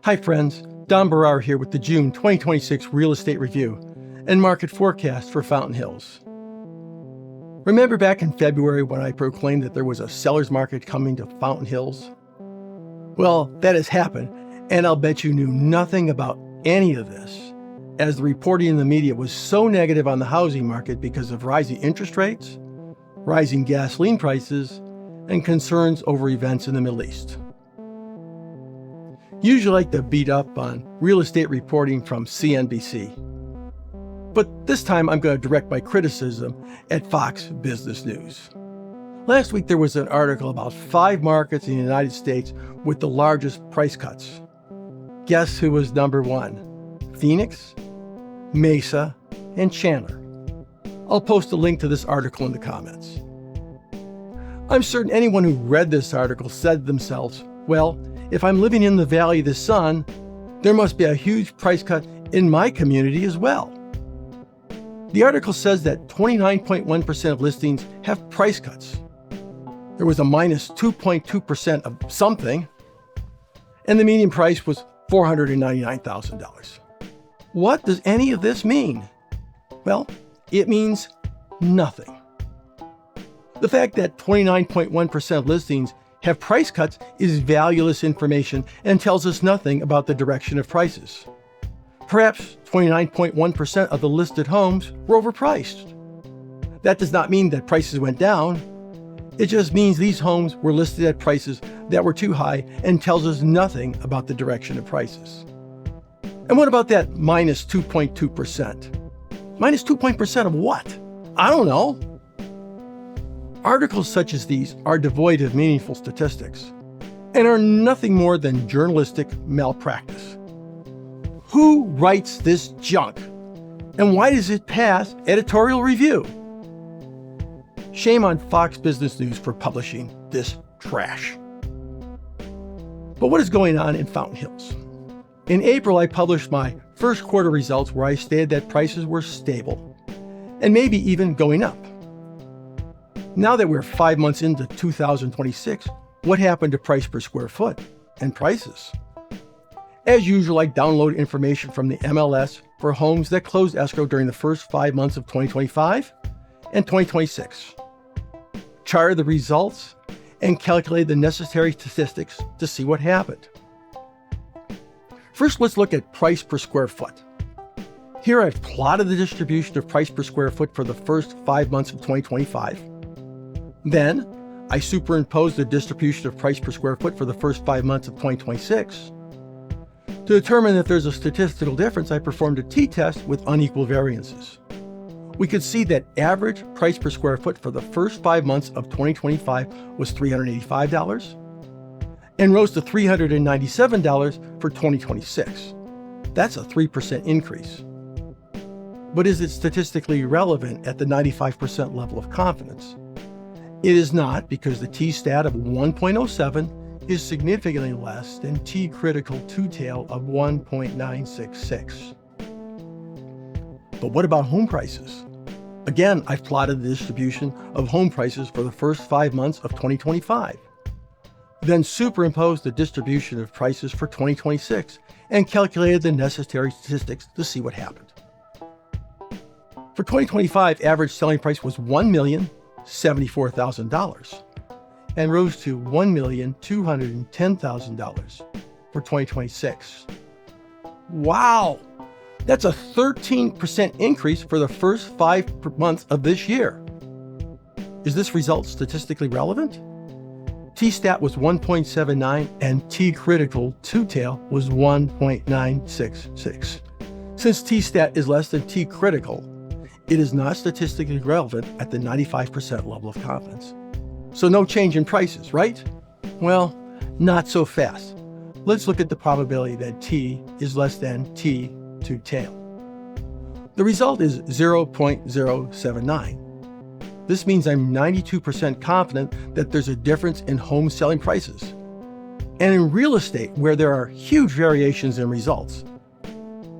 Hi friends, Don Barrar here with the June 2026 Real Estate Review and Market Forecast for Fountain Hills. Remember back in February when I proclaimed that there was a seller's market coming to Fountain Hills? Well, that has happened, and I'll bet you knew nothing about any of this, as the reporting in the media was so negative on the housing market because of rising interest rates, rising gasoline prices, and concerns over events in the Middle East. Usually like to beat up on real estate reporting from CNBC. But this time I'm going to direct my criticism at Fox Business News. Last week there was an article about 5 markets in the United States with the largest price cuts. Guess who was number 1? Phoenix, Mesa, and Chandler. I'll post a link to this article in the comments. I'm certain anyone who read this article said to themselves, well, if I'm living in the Valley of the Sun, there must be a huge price cut in my community as well. The article says that 29.1% of listings have price cuts. There was a minus 2.2% of something, and the median price was $499,000. What does any of this mean? Well, it means nothing. The fact that 29.1% of listings have price cuts is valueless information and tells us nothing about the direction of prices. Perhaps 29.1% of the listed homes were overpriced. That does not mean that prices went down. It just means these homes were listed at prices that were too high and tells us nothing about the direction of prices. And what about that minus 2.2%? Minus 2% of what? I don't know. Articles such as these are devoid of meaningful statistics and are nothing more than journalistic malpractice. Who writes this junk? And why does it pass editorial review? Shame on Fox Business News for publishing this trash. But what is going on in Fountain Hills? In April, I published my first quarter results where I stated that prices were stable and maybe even going up. Now that we're 5 months into 2026, what happened to price per square foot and prices? As usual, I download information from the MLS for homes that closed escrow during the first 5 months of 2025 and 2026. Charted the results and calculated the necessary statistics to see what happened. First, let's look at price per square foot. Here I've plotted the distribution of price per square foot for the first 5 months of 2025. Then, I superimposed the distribution of price per square foot for the first 5 months of 2026. To determine if there's a statistical difference, I performed a t-test with unequal variances. We could see that average price per square foot for the first 5 months of 2025 was $385 and rose to $397 for 2026. That's a 3% increase. But is it statistically relevant at the 95% level of confidence? It is not, because the t-stat of 1.07 is significantly less than t-critical two-tail of 1.966. But what about home prices? Again, I've plotted the distribution of home prices for the first 5 months of 2025. Then superimposed the distribution of prices for 2026 and calculated the necessary statistics to see what happened. For 2025, average selling price was $1,074,000 and rose to $1,210,000 for 2026. Wow! That's a 13% increase for the first 5 months of this year. Is this result statistically relevant? T-stat was 1.79 and T-critical two-tail was 1.966. Since T-stat is less than T-critical, it is not statistically relevant at the 95% level of confidence. So no change in prices, right? Well, not so fast. Let's look at the probability that T is less than T two-tail. The result is 0.079. This means I'm 92% confident that there's a difference in home selling prices. And in real estate, where there are huge variations in results,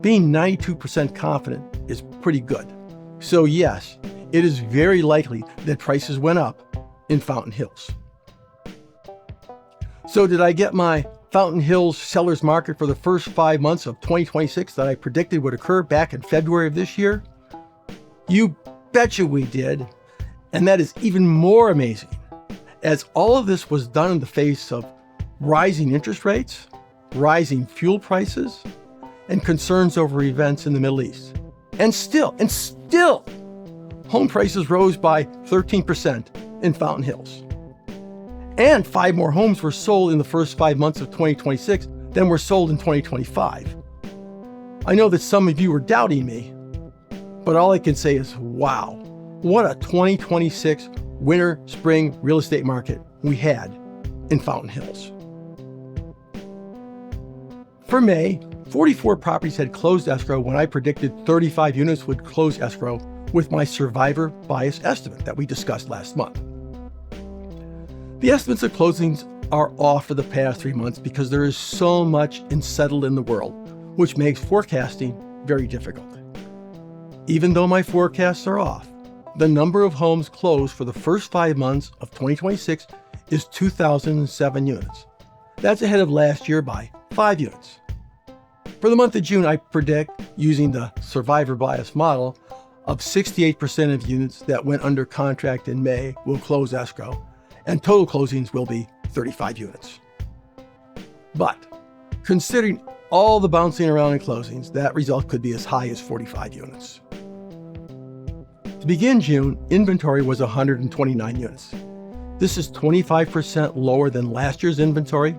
being 92% confident is pretty good. So yes, it is very likely that prices went up in Fountain Hills. So did I get my Fountain Hills seller's market for the first 5 months of 2026 that I predicted would occur back in February of this year? You betcha we did. And that is even more amazing, as all of this was done in the face of rising interest rates, rising fuel prices, and concerns over events in the Middle East. And still, home prices rose by 13% in Fountain Hills. And 5 more homes were sold in the first 5 months of 2026 than were sold in 2025. I know that some of you were doubting me, but all I can say is, wow, what a 2026 winter-spring real estate market we had in Fountain Hills. For May, 44 properties had closed escrow when I predicted 35 units would close escrow with my survivor bias estimate that we discussed last month. The estimates of closings are off for the past 3 months because there is so much unsettled in the world, which makes forecasting very difficult. Even though my forecasts are off, the number of homes closed for the first 5 months of 2026 is 2,007 units. That's ahead of last year by 5 units. For the month of June, I predict, using the survivor bias model, of 68% of units that went under contract in May will close escrow, and total closings will be 35 units. But considering all the bouncing around in closings, that result could be as high as 45 units. To begin June, inventory was 129 units. This is 25% lower than last year's inventory,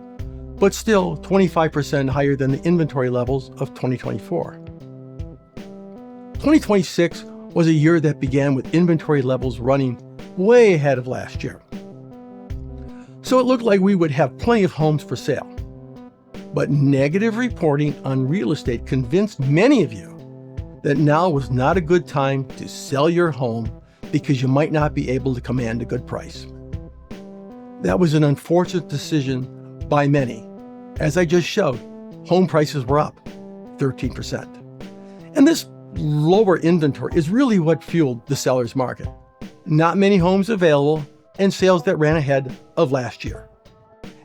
but still 25% higher than the inventory levels of 2024. 2026 was a year that began with inventory levels running way ahead of last year. So it looked like we would have plenty of homes for sale. But negative reporting on real estate convinced many of you that now was not a good time to sell your home because you might not be able to command a good price. That was an unfortunate decision by many. As I just showed, home prices were up 13%. And this lower inventory is really what fueled the seller's market. Not many homes available and sales that ran ahead of last year.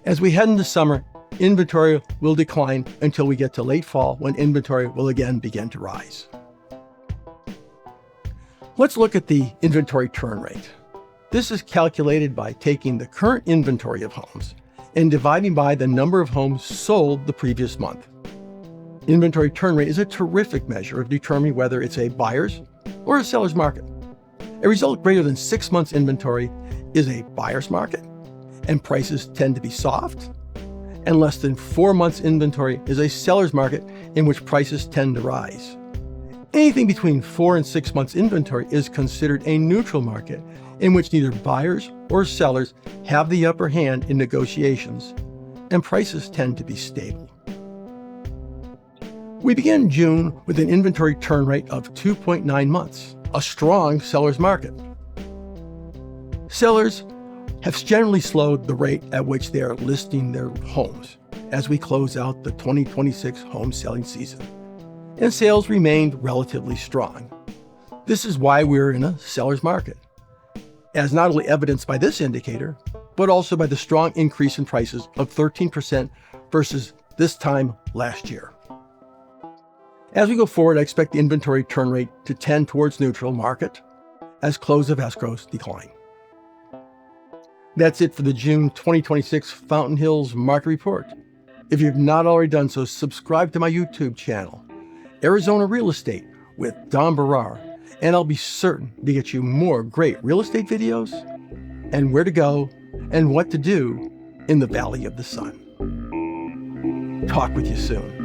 As we head into summer, inventory will decline until we get to late fall, when inventory will again begin to rise. Let's look at the inventory turn rate. This is calculated by taking the current inventory of homes and dividing by the number of homes sold the previous month. Inventory turn rate is a terrific measure of determining whether it's a buyer's or a seller's market. A result greater than 6 months inventory is a buyer's market, and prices tend to be soft, and less than 4 months inventory is a seller's market in which prices tend to rise. Anything between 4 and 6 months inventory is considered a neutral market in which neither buyers or sellers have the upper hand in negotiations, and prices tend to be stable. We began June with an inventory turn rate of 2.9 months, a strong seller's market. Sellers have generally slowed the rate at which they are listing their homes as we close out the 2026 home selling season, and sales remained relatively strong. This is why we're in a seller's market, as not only evidenced by this indicator, but also by the strong increase in prices of 13% versus this time last year. As we go forward, I expect the inventory turn rate to tend towards neutral market as close of escrows decline. That's it for the June 2026 Fountain Hills Market Report. If you've not already done so, subscribe to my YouTube channel, Arizona Real Estate with Don Barrar, and I'll be certain to get you more great real estate videos and where to go and what to do in the Valley of the Sun. Talk with you soon.